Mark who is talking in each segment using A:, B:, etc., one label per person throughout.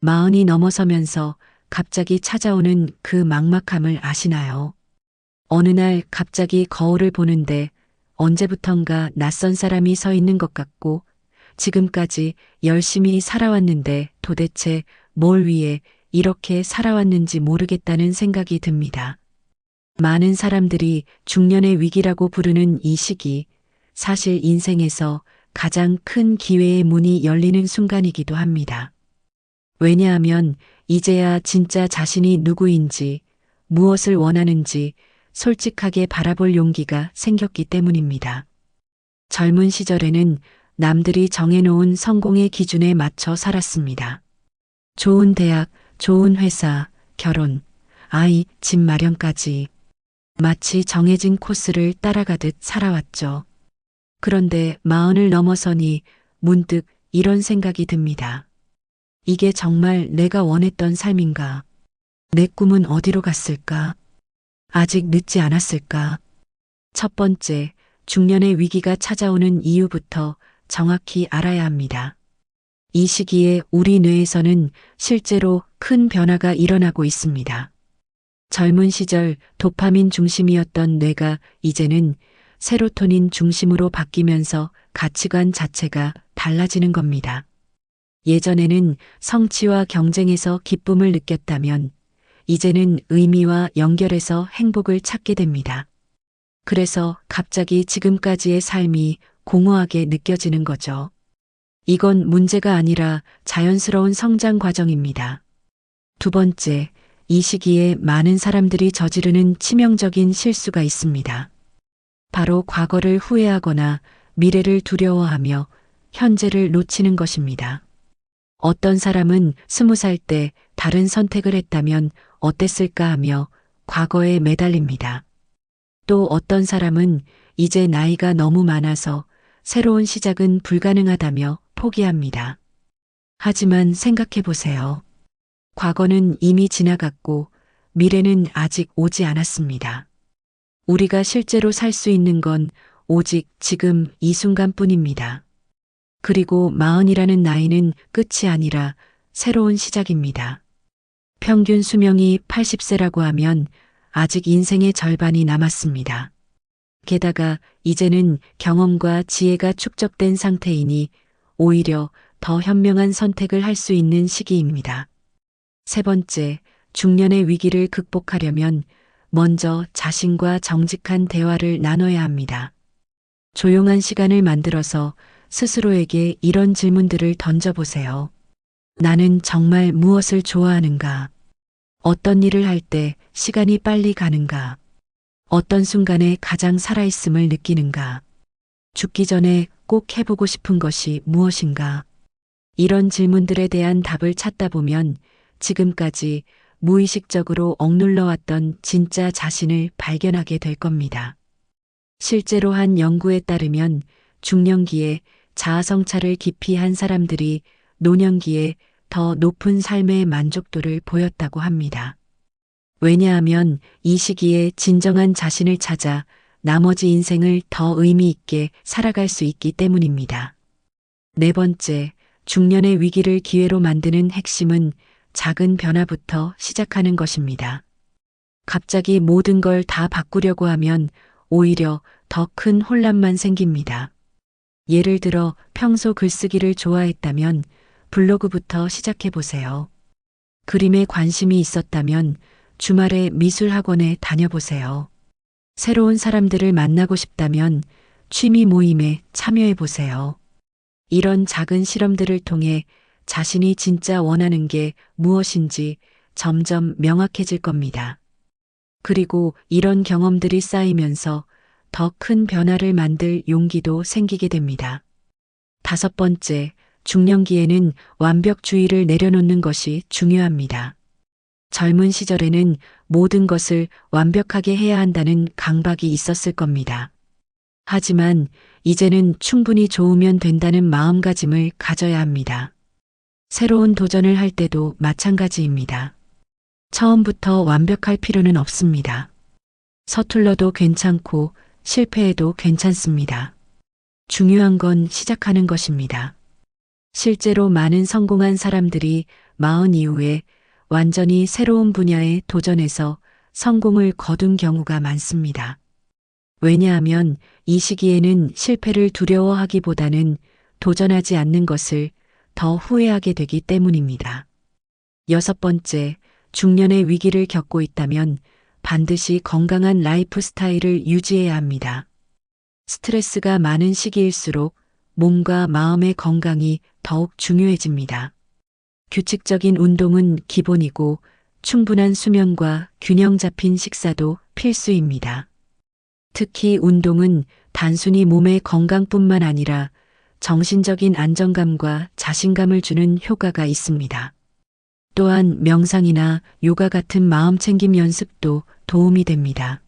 A: 마흔이 넘어서면서 갑자기 찾아오는 그 막막함을 아시나요? 어느 날 갑자기 거울을 보는데 언제부턴가 낯선 사람이 서 있는 것 같고 지금까지 열심히 살아왔는데 도대체 뭘 위해 이렇게 살아왔는지 모르겠다는 생각이 듭니다. 많은 사람들이 중년의 위기라고 부르는 이 시기, 사실 인생에서 가장 큰 기회의 문이 열리는 순간이기도 합니다. 왜냐하면 이제야 진짜 자신이 누구인지, 무엇을 원하는지 솔직하게 바라볼 용기가 생겼기 때문입니다. 젊은 시절에는 남들이 정해놓은 성공의 기준에 맞춰 살았습니다. 좋은 대학, 좋은 회사, 결혼, 아이, 집 마련까지 마치 정해진 코스를 따라가듯 살아왔죠. 그런데 마흔을 넘어서니 문득 이런 생각이 듭니다. 이게 정말 내가 원했던 삶인가? 내 꿈은 어디로 갔을까? 아직 늦지 않았을까? 첫 번째, 중년의 위기가 찾아오는 이유부터 정확히 알아야 합니다. 이 시기에 우리 뇌에서는 실제로 큰 변화가 일어나고 있습니다. 젊은 시절 도파민 중심이었던 뇌가 이제는 세로토닌 중심으로 바뀌면서 가치관 자체가 달라지는 겁니다. 예전에는 성취와 경쟁에서 기쁨을 느꼈다면 이제는 의미와 연결해서 행복을 찾게 됩니다. 그래서 갑자기 지금까지의 삶이 공허하게 느껴지는 거죠. 이건 문제가 아니라 자연스러운 성장 과정입니다. 두 번째, 이 시기에 많은 사람들이 저지르는 치명적인 실수가 있습니다. 바로 과거를 후회하거나 미래를 두려워하며 현재를 놓치는 것입니다. 어떤 사람은 20살 때 다른 선택을 했다면 어땠을까 하며 과거에 매달립니다. 또 어떤 사람은 이제 나이가 너무 많아서 새로운 시작은 불가능하다며 포기합니다. 하지만 생각해 보세요. 과거는 이미 지나갔고 미래는 아직 오지 않았습니다. 우리가 실제로 살 수 있는 건 오직 지금 이 순간뿐입니다. 그리고 마흔이라는 나이는 끝이 아니라 새로운 시작입니다. 평균 수명이 80세라고 하면 아직 인생의 절반이 남았습니다. 게다가 이제는 경험과 지혜가 축적된 상태이니 오히려 더 현명한 선택을 할 수 있는 시기입니다. 세 번째, 중년의 위기를 극복하려면 먼저 자신과 정직한 대화를 나눠야 합니다. 조용한 시간을 만들어서 스스로에게 이런 질문들을 던져보세요. 나는 정말 무엇을 좋아하는가? 어떤 일을 할 때 시간이 빨리 가는가? 어떤 순간에 가장 살아있음을 느끼는가? 죽기 전에 꼭 해보고 싶은 것이 무엇인가? 이런 질문들에 대한 답을 찾다 보면 지금까지 무의식적으로 억눌러왔던 진짜 자신을 발견하게 될 겁니다. 실제로 한 연구에 따르면 중년기에 자아성찰을 깊이 한 사람들이 노년기에 더 높은 삶의 만족도를 보였다고 합니다. 왜냐하면 이 시기에 진정한 자신을 찾아 나머지 인생을 더 의미 있게 살아갈 수 있기 때문입니다. 네 번째, 중년의 위기를 기회로 만드는 핵심은 작은 변화부터 시작하는 것입니다. 갑자기 모든 걸 다 바꾸려고 하면 오히려 더 큰 혼란만 생깁니다. 예를 들어 평소 글쓰기를 좋아했다면 블로그부터 시작해 보세요. 그림에 관심이 있었다면 주말에 미술학원에 다녀보세요. 새로운 사람들을 만나고 싶다면 취미 모임에 참여해 보세요. 이런 작은 실험들을 통해 자신이 진짜 원하는 게 무엇인지 점점 명확해질 겁니다. 그리고 이런 경험들이 쌓이면서 더 큰 변화를 만들 용기도 생기게 됩니다. 다섯 번째, 중년기에는 완벽주의를 내려놓는 것이 중요합니다. 젊은 시절에는 모든 것을 완벽하게 해야 한다는 강박이 있었을 겁니다. 하지만 이제는 충분히 좋으면 된다는 마음가짐을 가져야 합니다. 새로운 도전을 할 때도 마찬가지입니다. 처음부터 완벽할 필요는 없습니다. 서툴러도 괜찮고 실패해도 괜찮습니다. 중요한 건 시작하는 것입니다. 실제로 많은 성공한 사람들이 40 이후에 완전히 새로운 분야에 도전해서 성공을 거둔 경우가 많습니다. 왜냐하면 이 시기에는 실패를 두려워하기보다는 도전하지 않는 것을 더 후회하게 되기 때문입니다. 6번째, 중년의 위기를 겪고 있다면 반드시 건강한 라이프 스타일을 유지해야 합니다. 스트레스가 많은 시기일수록 몸과 마음의 건강이 더욱 중요해집니다. 규칙적인 운동은 기본이고 충분한 수면과 균형 잡힌 식사도 필수입니다. 특히 운동은 단순히 몸의 건강뿐만 아니라 정신적인 안정감과 자신감을 주는 효과가 있습니다. 또한 명상이나 요가 같은 마음챙김 연습도 도움이 됩니다.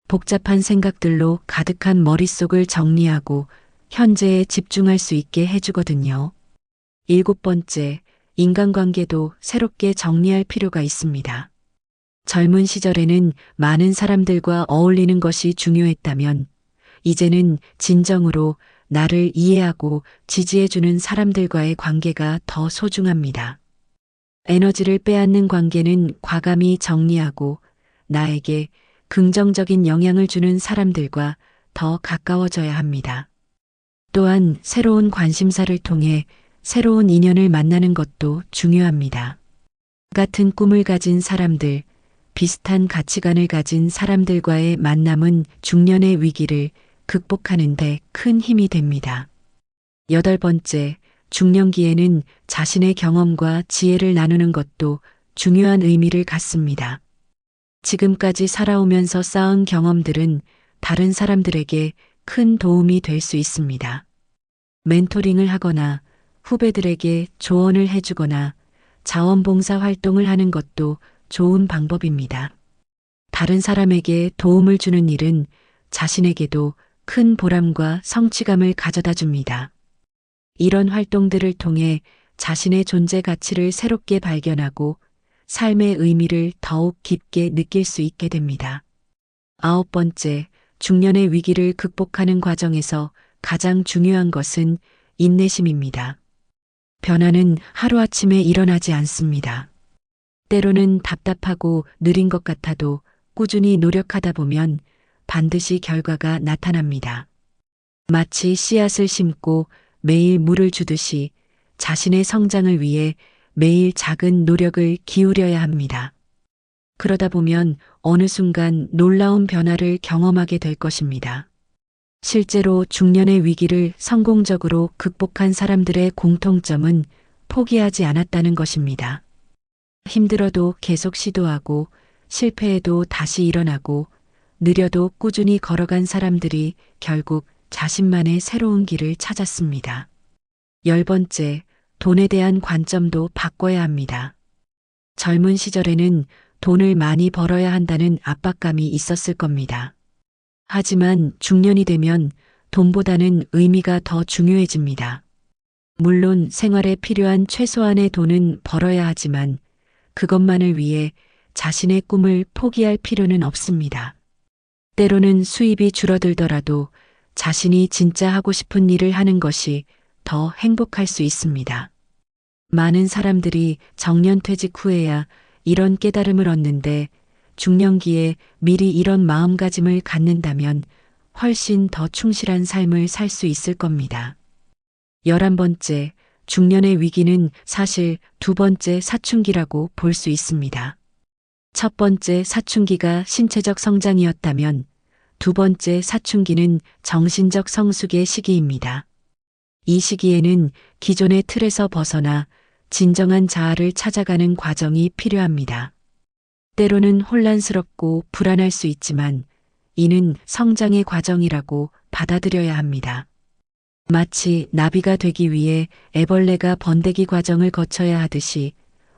A: 복잡한 생각들로 가득한 머릿속을 정리하고 현재에 집중할 수 있게 해주거든요. 7번째, 인간관계도 새롭게 정리할 필요가 있습니다. 젊은 시절에는 많은 사람들과 어울리는 것이 중요했다면 이제는 진정으로 나를 이해하고 지지해주는 사람들과의 관계가 더 소중합니다. 에너지를 빼앗는 관계는 과감히 정리하고 나에게 긍정적인 영향을 주는 사람들과 더 가까워져야 합니다. 또한 새로운 관심사를 통해 새로운 인연을 만나는 것도 중요합니다. 같은 꿈을 가진 사람들, 비슷한 가치관을 가진 사람들과의 만남은 중년의 위기를 극복하는 데 큰 힘이 됩니다. 8번째, 중년기에는 자신의 경험과 지혜를 나누는 것도 중요한 의미를 갖습니다. 지금까지 살아오면서 쌓은 경험들은 다른 사람들에게 큰 도움이 될 수 있습니다. 멘토링을 하거나 후배들에게 조언을 해주거나 자원봉사 활동을 하는 것도 좋은 방법입니다. 다른 사람에게 도움을 주는 일은 자신에게도 큰 보람과 성취감을 가져다 줍니다. 이런 활동들을 통해 자신의 존재 가치를 새롭게 발견하고 삶의 의미를 더욱 깊게 느낄 수 있게 됩니다. 9번째, 중년의 위기를 극복하는 과정에서 가장 중요한 것은 인내심입니다. 변화는 하루아침에 일어나지 않습니다. 때로는 답답하고 느린 것 같아도 꾸준히 노력하다 보면 반드시 결과가 나타납니다. 마치 씨앗을 심고 매일 물을 주듯이 자신의 성장을 위해 매일 작은 노력을 기울여야 합니다. 그러다 보면 어느 순간 놀라운 변화를 경험하게 될 것입니다. 실제로 중년의 위기를 성공적으로 극복한 사람들의 공통점은 포기하지 않았다는 것입니다. 힘들어도 계속 시도하고 실패해도 다시 일어나고 느려도 꾸준히 걸어간 사람들이 결국 자신만의 새로운 길을 찾았습니다. 10번째, 돈에 대한 관점도 바꿔야 합니다. 젊은 시절에는 돈을 많이 벌어야 한다는 압박감이 있었을 겁니다. 하지만 중년이 되면 돈보다는 의미가 더 중요해집니다. 물론 생활에 필요한 최소한의 돈은 벌어야 하지만 그것만을 위해 자신의 꿈을 포기할 필요는 없습니다. 때로는 수입이 줄어들더라도 자신이 진짜 하고 싶은 일을 하는 것이 더 행복할 수 있습니다. 많은 사람들이 정년퇴직 후에야 이런 깨달음을 얻는데 중년기에 미리 이런 마음가짐을 갖는다면 훨씬 더 충실한 삶을 살 수 있을 겁니다. 11번째, 중년의 위기는 사실 두 번째 사춘기라고 볼 수 있습니다. 첫 번째 사춘기가 신체적 성장이었다면 두 번째 사춘기는 정신적 성숙의 시기입니다. 이 시기에는 기존의 틀에서 벗어나 진정한 자아를 찾아가는 과정이 필요합니다. 때로는 혼란스럽고 불안할 수 있지만 이는 성장의 과정이라고 받아들여야 합니다. 마치 나비가 되기 위해 애벌레가 번데기 과정을 거쳐야 하듯이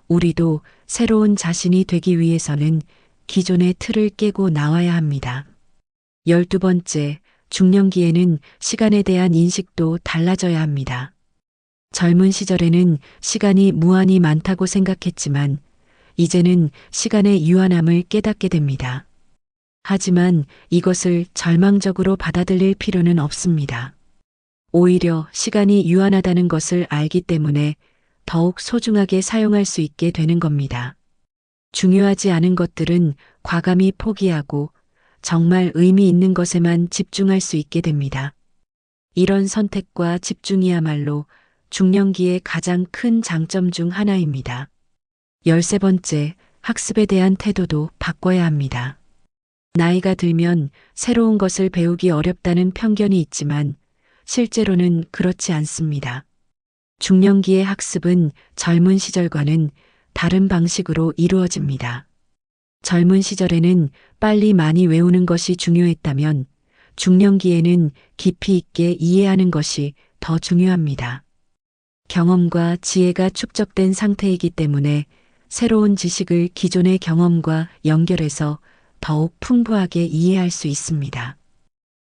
A: 우리도 새로운 자신이 되기 위해서는 기존의 틀을 깨고 나와야 합니다. 12번째, 중년기에는 시간에 대한 인식도 달라져야 합니다. 젊은 시절에는 시간이 무한히 많다고 생각했지만 이제는 시간의 유한함을 깨닫게 됩니다. 하지만 이것을 절망적으로 받아들일 필요는 없습니다. 오히려 시간이 유한하다는 것을 알기 때문에 더욱 소중하게 사용할 수 있게 되는 겁니다. 중요하지 않은 것들은 과감히 포기하고 정말 의미 있는 것에만 집중할 수 있게 됩니다. 이런 선택과 집중이야말로 중년기의 가장 큰 장점 중 하나입니다. 13번째, 학습에 대한 태도도 바꿔야 합니다. 나이가 들면 새로운 것을 배우기 어렵다는 편견이 있지만 실제로는 그렇지 않습니다. 중년기의 학습은 젊은 시절과는 다른 방식으로 이루어집니다. 젊은 시절에는 빨리 많이 외우는 것이 중요했다면 중년기에는 깊이 있게 이해하는 것이 더 중요합니다. 경험과 지혜가 축적된 상태이기 때문에 새로운 지식을 기존의 경험과 연결해서 더욱 풍부하게 이해할 수 있습니다.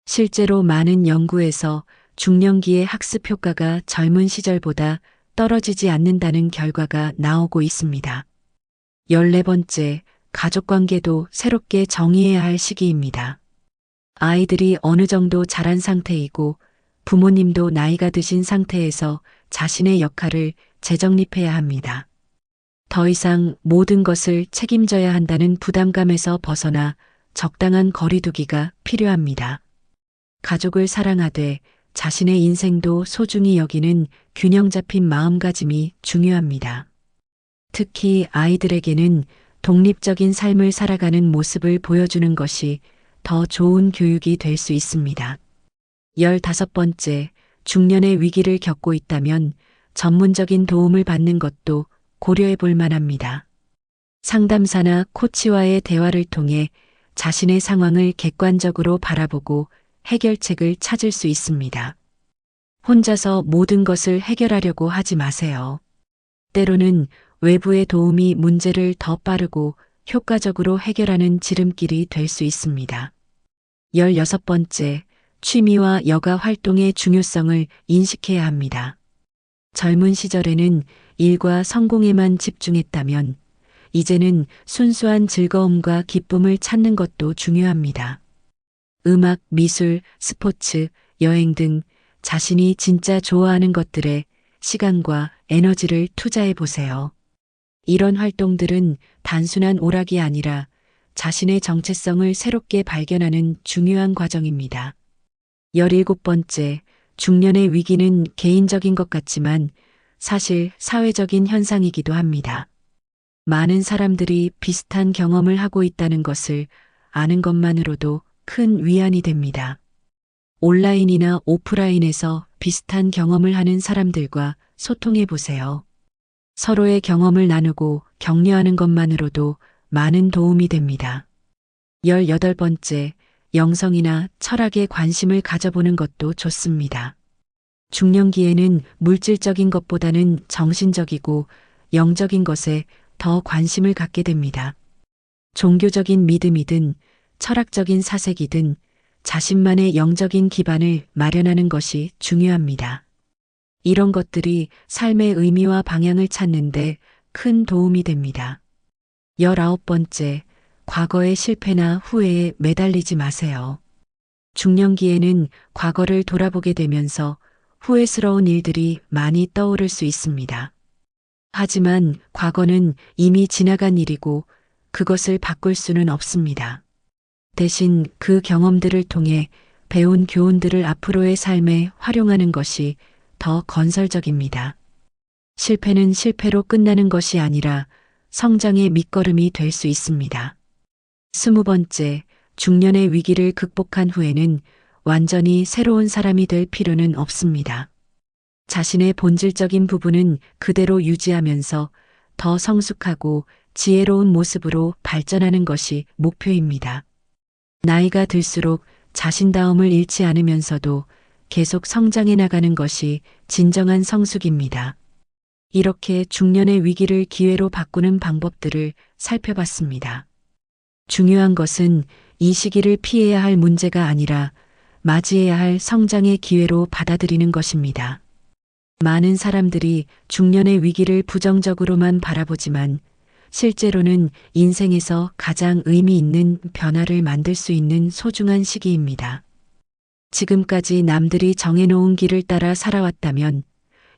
A: 실제로 많은 연구에서 중년기의 학습 효과가 젊은 시절보다 떨어지지 않는다는 결과가 나오고 있습니다. 14번째, 가족관계도 새롭게 정의해야 할 시기입니다. 아이들이 어느 정도 자란 상태이고 부모님도 나이가 드신 상태에서 자신의 역할을 재정립해야 합니다. 더 이상 모든 것을 책임져야 한다는 부담감에서 벗어나 적당한 거리두기가 필요합니다. 가족을 사랑하되 자신의 인생도 소중히 여기는 균형 잡힌 마음가짐이 중요합니다. 특히 아이들에게는 독립적인 삶을 살아가는 모습을 보여주는 것이 더 좋은 교육이 될 수 있습니다. 15번째, 중년의 위기를 겪고 있다면 전문적인 도움을 받는 것도 고려해 볼 만합니다. 상담사나 코치와의 대화를 통해 자신의 상황을 객관적으로 바라보고 해결책을 찾을 수 있습니다. 혼자서 모든 것을 해결하려고 하지 마세요. 때로는 외부의 도움이 문제를 더 빠르고 효과적으로 해결하는 지름길이 될 수 있습니다. 16번째, 취미와 여가 활동의 중요성을 인식해야 합니다. 젊은 시절에는 일과 성공에만 집중했다면 이제는 순수한 즐거움과 기쁨을 찾는 것도 중요합니다. 음악, 미술, 스포츠, 여행 등 자신이 진짜 좋아하는 것들에 시간과 에너지를 투자해 보세요. 이런 활동들은 단순한 오락이 아니라 자신의 정체성을 새롭게 발견하는 중요한 과정입니다. 17번째, 중년의 위기는 개인적인 것 같지만 사실 사회적인 현상이기도 합니다. 많은 사람들이 비슷한 경험을 하고 있다는 것을 아는 것만으로도 큰 위안이 됩니다. 온라인이나 오프라인에서 비슷한 경험을 하는 사람들과 소통해 보세요. 서로의 경험을 나누고 격려하는 것만으로도 많은 도움이 됩니다. 18번째, 영성이나 철학에 관심을 가져보는 것도 좋습니다. 중년기에는 물질적인 것보다는 정신적이고 영적인 것에 더 관심을 갖게 됩니다. 종교적인 믿음이든 철학적인 사색이든 자신만의 영적인 기반을 마련하는 것이 중요합니다. 이런 것들이 삶의 의미와 방향을 찾는데 큰 도움이 됩니다. 19번째, 과거의 실패나 후회에 매달리지 마세요. 중년기에는 과거를 돌아보게 되면서 후회스러운 일들이 많이 떠오를 수 있습니다. 하지만 과거는 이미 지나간 일이고 그것을 바꿀 수는 없습니다. 대신 그 경험들을 통해 배운 교훈들을 앞으로의 삶에 활용하는 것이 더 건설적입니다. 실패는 실패로 끝나는 것이 아니라 성장의 밑거름이 될 수 있습니다. 20번째, 중년의 위기를 극복한 후에는 완전히 새로운 사람이 될 필요는 없습니다. 자신의 본질적인 부분은 그대로 유지하면서 더 성숙하고 지혜로운 모습으로 발전하는 것이 목표입니다. 나이가 들수록 자신다움을 잃지 않으면서도 계속 성장해 나가는 것이 진정한 성숙입니다. 이렇게 중년의 위기를 기회로 바꾸는 방법들을 살펴봤습니다. 중요한 것은 이 시기를 피해야 할 문제가 아니라 맞이해야 할 성장의 기회로 받아들이는 것입니다. 많은 사람들이 중년의 위기를 부정적으로만 바라보지만 실제로는 인생에서 가장 의미 있는 변화를 만들 수 있는 소중한 시기입니다. 지금까지 남들이 정해놓은 길을 따라 살아왔다면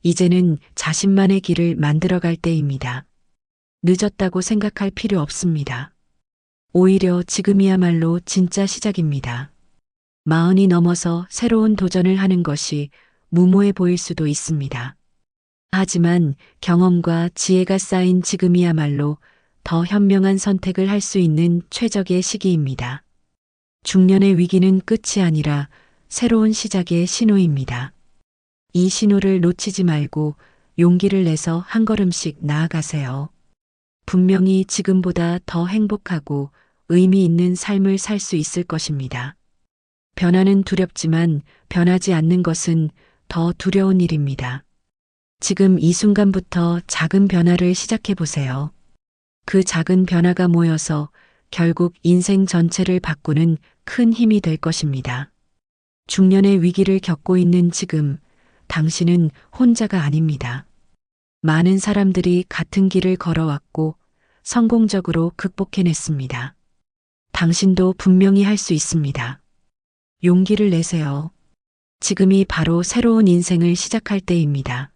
A: 이제는 자신만의 길을 만들어갈 때입니다. 늦었다고 생각할 필요 없습니다. 오히려 지금이야말로 진짜 시작입니다. 마흔이 넘어서 새로운 도전을 하는 것이 무모해 보일 수도 있습니다. 하지만 경험과 지혜가 쌓인 지금이야말로 더 현명한 선택을 할 수 있는 최적의 시기입니다. 중년의 위기는 끝이 아니라 새로운 시작의 신호입니다. 이 신호를 놓치지 말고 용기를 내서 한 걸음씩 나아가세요. 분명히 지금보다 더 행복하고 의미 있는 삶을 살 수 있을 것입니다. 변화는 두렵지만 변하지 않는 것은 더 두려운 일입니다. 지금 이 순간부터 작은 변화를 시작해 보세요. 그 작은 변화가 모여서 결국 인생 전체를 바꾸는 큰 힘이 될 것입니다. 중년의 위기를 겪고 있는 지금, 당신은 혼자가 아닙니다. 많은 사람들이 같은 길을 걸어왔고 성공적으로 극복해냈습니다. 당신도 분명히 할 수 있습니다. 용기를 내세요. 지금이 바로 새로운 인생을 시작할 때입니다.